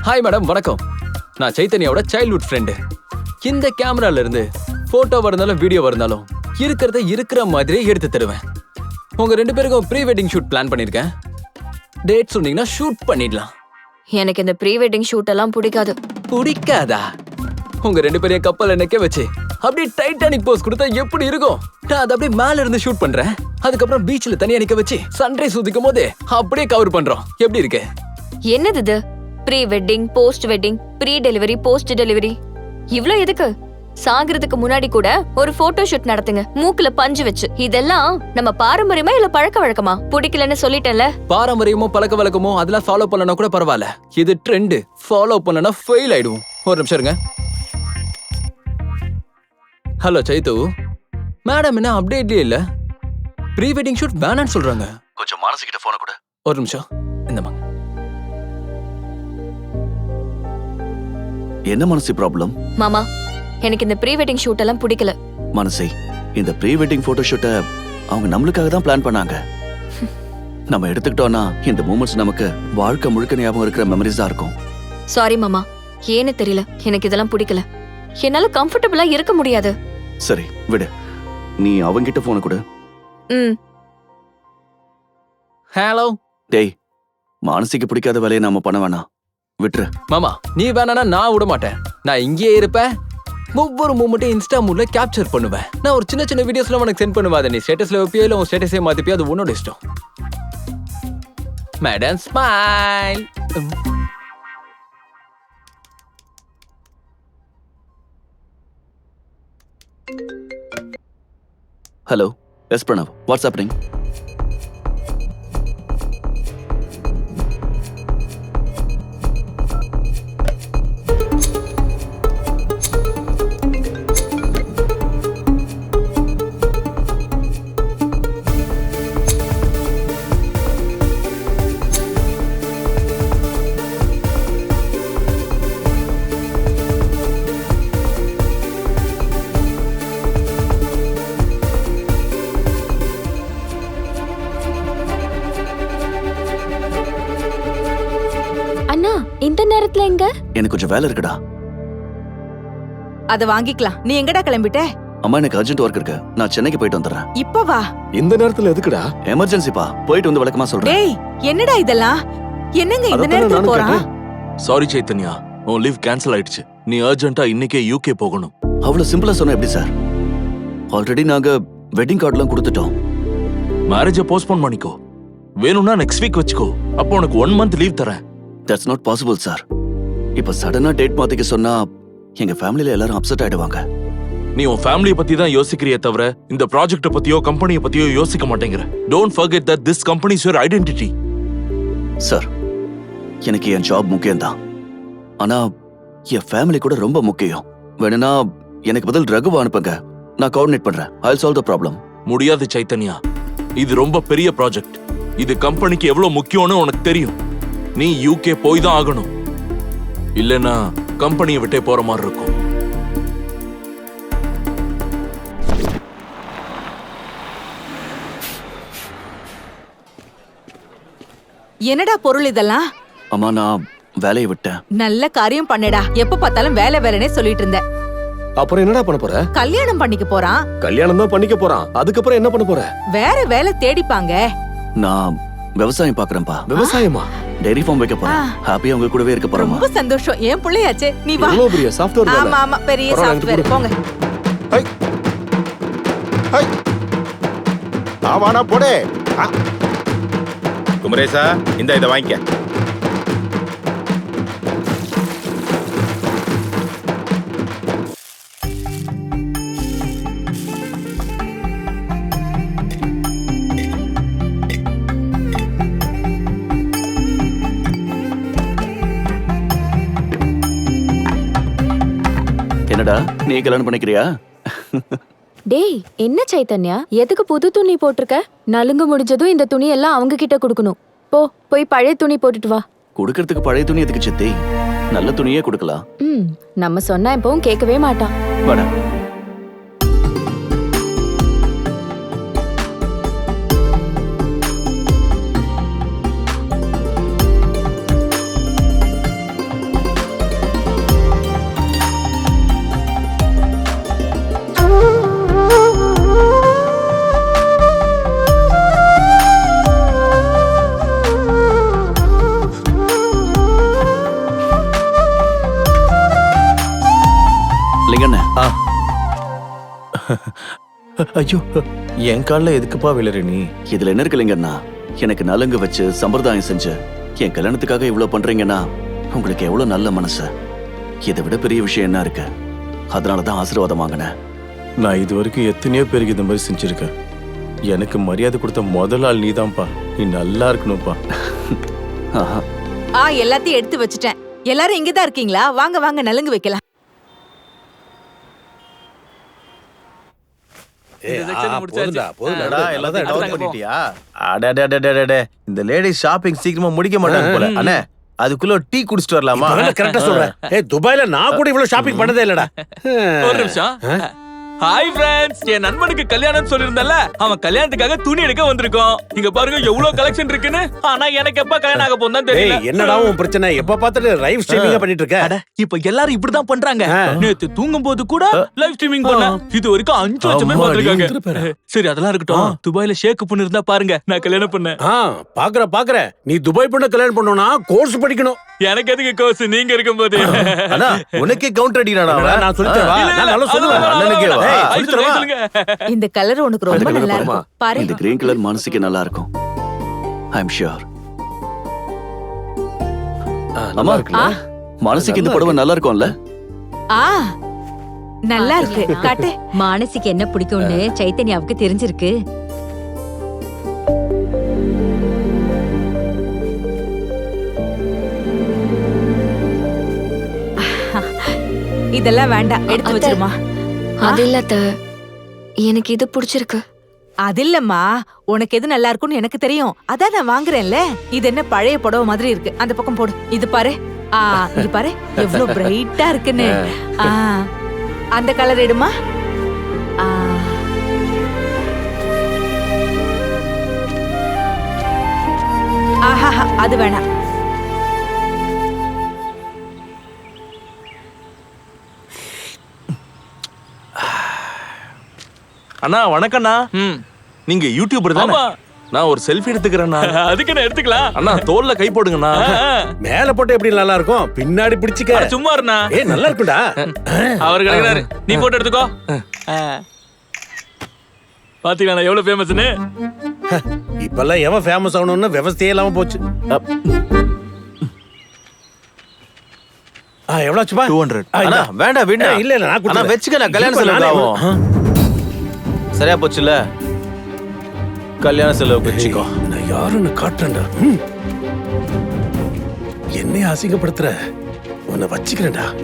Hi madam, வணக்கம். நான் சைத்தன்யாவோட childhood friend. இந்த கேமரால இருந்து போட்டோ இருந்தாலும் வீடியோ இருந்தாலும் இருக்கிறத இருக்கிற மாதிரியே எடுத்து தருவேன். உங்க 2 பேருக்கும் ப்ரீ வெட்டிங் ஷூட் பிளான் பண்ணிருக்கேன். டேட் சொன்னீங்கன்னா ஷூட் பண்ணிடலாம். எனக்கு இந்த ப்ரீ வெட்டிங் ஷூட் எல்லாம் பிடிக்காது. பிடிக்காதா? உங்க 2 பேரையும் கப்பல்ல நிக்க வச்சு அப்படியே டைட்டானிக் போஸ் கொடுத்தா எப்படி இருக்கும்? நான் அதை அப்படியே மேல இருந்து ஷூட் பண்றேன். அதுக்கப்புறம் பீச்ல தனியா நிக்க வச்சு சன்ரைஸ் உதிக்கும் போது அப்படியே கவர் பண்றோம். எப்படி இருக்கு? என்னது இது? Pre wedding, post wedding, pre delivery, post delivery, இவ்ளோ எதுக்கு? சாகிறதுக்கு முன்னாடி கூட ஒரு போட்டோ ஷூட் நடத்துங்க, மூக்குல பஞ்சு வச்சு. இதெல்லாம் நம்ம பாரம்பரியமா இல்ல பழக்க வழக்கமா? பிடிக்கலன்னு சொல்லிட்டேன்ல. பாரம்பரியமோ பழக்க வழக்கமோ அதெல்லாம் ஃபாலோ பண்ணனா கூட பரவாயில்ல. இது ட்ரெண்ட். ஃபாலோ பண்ணனா ஃபெயில் ஆயிடுவோம். ஒரு நிமிஷம் இருங்க. ஹலோ சைத்து, மேடம் என்ன அப்டேட்லயே இல்ல? ப்ரீ வெட்டிங் ஷூட் வேணான்னு சொல்றாங்க. கொஞ்சம் மானசி கிட்ட போன கூட. ஒரு நிமிஷம். இந்தமாங்க. என்ன மனசி ப்ராப்ளம்? மாமா, எனக்கு இந்த ப்ரீ வெட்டிங் ஷூட் எல்லாம் பிடிக்கல. மனசி, இந்த ப்ரீ வெட்டிங் போட்டோ ஷூட்டை அவங்க நம்மளுக்காக தான் பிளான் பண்ணாங்க. நம்ம எடுத்துக்கிட்டோம்னா இந்த மூமெண்ட்ஸ் நமக்கு வாழ்க்கை முழுக்க ஞாபகம் இருக்கிற மெமரிஸ் தான் இருக்கும். சாரி மாமா, ஏன்னு தெரியல, எனக்கு இதெல்லாம் பிடிக்கல. என்னால கம்ஃபர்டபிளா இருக்க முடியாது. சரி விடு, நீ அவங்கிட்ட போன கூட. ஹலோ. டேய், மானசிக்கு பிடிக்காத வேலையை நாம பண்ண வேணாம், விட்டுரு. மாமா, நீ வேணானா நான் விட மாட்டேன். நான் இங்கேயே இருப்பேன். ஒவ்வொரு மூமெண்ட்டையும் இன்ஸ்டா மூட்ல கேப்சர் பண்ணுவேன். நான் ஒரு சின்ன சின்ன வீடியோஸ்ல உனக்கு சென்ட் பண்ணுவேன். அதை நீ ஸ்டேட்டஸ்ல வைப்பியோ இல்ல உன் ஸ்டேட்டஸே மாத்திப்பியோ, அது உன்னோட இஷ்டம். Madam smile. Hello, yes Pranav, what's happening? அண்ணா, இந்த நேரத்துல எங்க? எனக்கு கொஞ்சம் வேலை இருக்குடா. அத வாங்கிக்கலாம். நீ எங்கடா கிளம்பிட்ட? அம்மா, எனக்கு அர்ஜென்ட் ஒர்க் இருக்கு, நான் சென்னைக்கு போயிட்டு வந்துடுறேன். இப்ப வா. இந்த நேரத்துல எதுக்குடா? எமர்ஜென்சிப்பா, போயிட்டு வந்து விளக்கமா சொல்றேன். டேய், என்னடா இதெல்லாம்? என்னங்க இந்த நேரத்துல போறான்? சாரி சைத்தன்யா, உன் லீவ் கேன்சல் ஆயிடுச்சு. நீ அர்ஜென்ட்டா இன்னைக்கே யூகே போகணும். அவ்வளவு சிம்பிளா சொன்னா எப்படி சார்? ஆல்ரெடி நாங்க வெட்டிங் கார்டுலாம் கொடுத்துட்டோம். மேரேஜை போஸ்ட்போன் பண்ணிக்கோ. வேணும்னா நெக்ஸ்ட் வீக் வச்சுக்கோ. அப்போ உனக்கு 1 month லீவ் தரேன். That's not possible sir. இப்ப சடனா டேட் மாத்திக்க சொன்னா எங்க ஃபேமிலில எல்லாரும் அப்செட் ஆயிடுவாங்க. நீ உன் ஃபேமிலியை பத்தி தான் யோசிக்கிறியே தவிர இந்த ப்ராஜெக்ட பத்தியோ கம்பெனியை பத்தியோ யோசிக்க மாட்டேங்கிற. Don't forget that this company is your identity. Sir, எனக்கு என் ஜாப் முக்கியம்தான். ஆனா என் ஃபேமிலி கூட ரொம்ப முக்கியம். வேணும்னா எனக்கு பதில் ரகுவா அனுப்புங்க, நான் கோஆர்டினேட் பண்றேன். I'll solve the problem. முடியாது சைத்தன்யா, இது ரொம்ப பெரிய ப்ராஜெக்ட். இது கம்பெனிக்கு எவ்வளவு முக்கியம்னு உனக்கு தெரியும். நீ யூகே போய் தான் ஆகணும். இல்லைன்னா கம்பெனியை விட்டே போற மாதிரி இருக்கும். என்னடா பொருள் இதெல்லாம்? அம்மா, நான் வேலையை விட்டேன். நல்ல காரியம் பண்ணடா. எப்ப பார்த்தாலும் வேலை வேலைனே சொல்லிட்டு இருந்த. அப்புறம் என்னடா பண்ண போற? கல்யாணம் பண்ணிக்க போறான். கல்யாணம் தான் பண்ணிக்க போறான். அதுக்கப்புறம் என்ன பண்ண போற? வேற வேலை தேடிப்பாங்க. நான் விவசாயம் பாக்குறேன்ப்பா. விவசாயமா? டெய்ரி ஃபார்ம் வைக்க போறேன். ஹாப்பியா உங்க கூடவே இருக்க போறேன். ரொம்ப சந்தோஷம். ஏன் பிள்ளையாச்சே, நீ வா. எவ்வளவு பெரிய சாஃப்ட்வேர் வேலை. ஆமா ஆமா, பெரிய பரவாயில்ல, சாஃப்ட்வேர். எனக்கு போங்க. High high ஆவானா போடே. குமரேசா, இதை வாங்கிக்க. என்னடா, நீ கல்யாணம் பண்ணிக்கிறியா? டேய், என்ன சைத்தன்யா, எதுக்கு புது துணி போட்டிருக்க? நலுங்கு முடிஞ்சதும் இந்த துணி எல்லாம் அவங்க கிட்ட கொடுக்கணும். போய் பழைய துணி போட்டுட்டு வா. கொடுக்கறதுக்கு பழைய துணி எதுக்கு சித்தி? நல்ல துணியே கொடுக்கலாம். நம்ம சொன்னா இப்பவும் கேட்கவே மாட்டான். வாடா. ஐயோ என் காலில் எதுக்குப்பா விழுற நீ? இதுல என்ன இருக்குல்லீங்கண்ணா, எனக்கு நலுங்கு வச்சு சம்பிரதாயம் செஞ்சு என் கல்யாணத்துக்காக இவ்வளவு பண்றீங்கன்னா உங்களுக்கு எவ்வளவு நல்ல மனசு. இதை விட பெரிய விஷயம் என்ன இருக்கு? அதனாலதான் ஆசீர்வாதம் வாங்கினேன். நான் இது வரைக்கும் எத்தனையோ பேருக்கு இந்த மாதிரி செஞ்சிருக்கேன். எனக்கு மரியாதை கொடுத்த முதல் ஆள் நீதான்ப்பா. நீ நல்லா இருக்கணும்ப்பா. ஆஹா, எல்லாத்தையும் எடுத்து வச்சுட்டேன். எல்லாரும் இங்கதான் இருக்கீங்களா? வாங்க வாங்க நலுங்கு வைக்கலாம். இந்த லேடி ஷாப்பிங் சீக்கிரமா முடிக்க மாட்டாங்க போல. அண்ணே அதுக்குள்ள டீ குடிச்சிட்டு வரலாமா? கரெக்டா சொல்றேன். துபாயில நான் கூட இவ்வளவு ஷாப்பிங் பண்ணதே இல்லடா. ஒரு நிமிஷம். ஹாய் ஃப்ரெண்ட்ஸ், என் நண்பனுக்கு கல்யாணம் சொல்லிருந்தல, அவன் கல்யாணத்துக்காக துணி எடுக்க வந்திருக்கோம். இங்க பாருங்க எவ்வளவு கலெக்ஷன் இருக்குன்னு. ஆனா எனக்கு எப்ப கல்யாணம் ஆக போகுதுன்னு தெரியல. என்னடா உன் பிரச்சனை? எப்ப பார்த்துட்டு லைவ் ஸ்ட்ரீமிங் பண்ணிட்டு இருக்க? இப்ப எல்லாரும் இப்படிதான் பண்றாங்க. நேத்து தூங்கும் போது கூட லைவ் ஸ்ட்ரீமிங் பண்ண. இது வரைக்கும் 5 லட்சம் பேர் பாத்துருக்காங்க. சரி அதெல்லாம் இருக்கட்டும். துபாயில ஷேக் பொண்ணு இருந்தா பாருங்க, நான் கல்யாணம் பண்ணேன். பாக்குற நீ துபாய் பொண்ணு கல்யாணம் பண்ணணும்னா கோர்ஸ் படிக்கணும். எனக்கு எதுக்கு கோர்ஸ், நீங்க இருக்கும்போது? அண்ணா உனக்கே கவுண்டர் அடிக்கிறானா? நான் சொல்லிட்டேன் வா. நான் நல்லா சொல்லுவேன். அண்ணனுக்கே வா. சொல்லுங்க. இந்த கலர் உனக்கு ரொம்ப நல்லா இருக்கும். பாரு. இந்த கிரீன் கலர் மனசுக்கு நல்லா இருக்கும். I am sure. அம்மா, மனசுக்கு இந்த புடவை நல்லா இருக்கும்ல? நல்லா இருக்கு. காட்டு. மானசிக்கு என்ன பிடிக்கும்னு சைத்தன்யாவுக்கு தெரிஞ்சிருக்கு. இதெல்லாம் வேண்டாம், எடுத்து வச்சிருமா. அது இல்ல அத்தை, எனக்கு இது பிடிச்சிருக்கு. அது இல்லம்மா, உனக்கு எது நல்லா இருக்கும்னு எனக்கு தெரியும். அதான் நான் வாங்குறேன்ல. இது என்ன பழைய புடவை மாதிரி இருக்கு. அந்த பக்கம் போடு. இது பாரு. இது பாரு எவ்வளவு பிரைட்டா இருக்குன்னு. அந்த கலர் எடுமா. ஆஹா, அது வேணாம். அண்ணா வணக்கம்ண்ணா. நீங்க யூடியூபர் தானே? நான் ஒரு செல்ஃபி எடுத்துக்கிறேன். அதுக்கு நான் எடுத்துக்கலாம். அண்ணா தோல்ல கை போடுங்கண்ணா. மேல போட்டு எப்படி நல்லா இருக்கும்? பின்னாடி பிடிச்சிக்க. சும்மா இருந்தா நல்லா இருக்கும்டா. அவர் கிடைக்கிறாரு, நீ போட்டோ எடுத்துக்கோ. பாத்தீங்களா எவ்வளவு ஃபேமஸ்னு? இப்பெல்லாம் எவன் ஃபேமஸ் ஆகணும்னு விவசாயம் இல்லாம போச்சு. எவ்வளவுச்சுப்பா? 200. அண்ணா வேண்டாம் வேண்டாம். இல்ல நான் அண்ணா கொடுத்தேன். வெச்சுக்க, நான் கல்யாண செலவு ஆகும். சரியா போச்சுல? கல்யாண செலவு வச்சுக்கோ. நான் யாருன்னு காட்டுறேன்டா. என்னைய அசிங்கப்படுத்துற? உன்னை வச்சுக்கிறேன்டா.